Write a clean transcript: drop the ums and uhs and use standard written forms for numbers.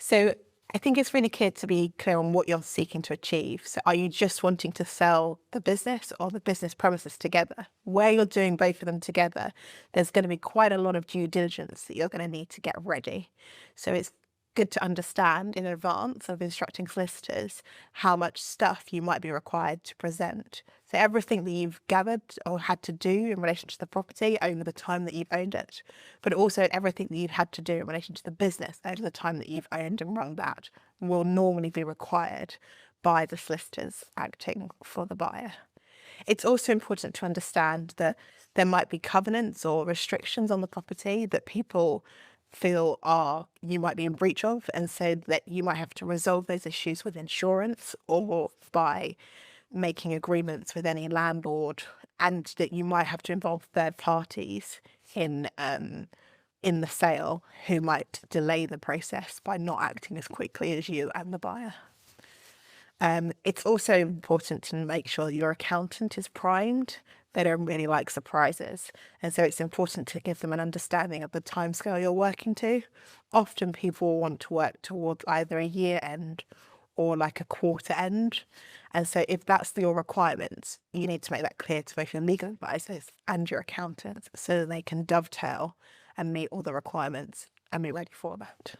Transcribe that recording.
So I think it's really clear to be clear on what you're seeking to achieve. So are you just wanting to sell the business or the business premises together? Where you're doing both of them together, there's going to be quite a lot of due diligence that you're going to need to get ready. So it's good to understand in advance of instructing solicitors how much stuff you might be required to present. So everything that you've gathered or had to do in relation to the property over the time that you've owned it, but also everything that you've had to do in relation to the business over the time that you've owned and run that will normally be required by the solicitors acting for the buyer. It's also important to understand that there might be covenants or restrictions on the property that people feel you might be in breach of, and so that you might have to resolve those issues with insurance or by making agreements with any landlord, and that you might have to involve third parties in the sale who might delay the process by not acting as quickly as you and the buyer. It's also important to make sure your accountant is primed. They don't really like surprises. And so it's important to give them an understanding of the timescale you're working to. Often people want to work towards either a year end or like a quarter end. And so if that's your requirements, you need to make that clear to both your legal advisors and your accountants so that they can dovetail and meet all the requirements and be ready for that.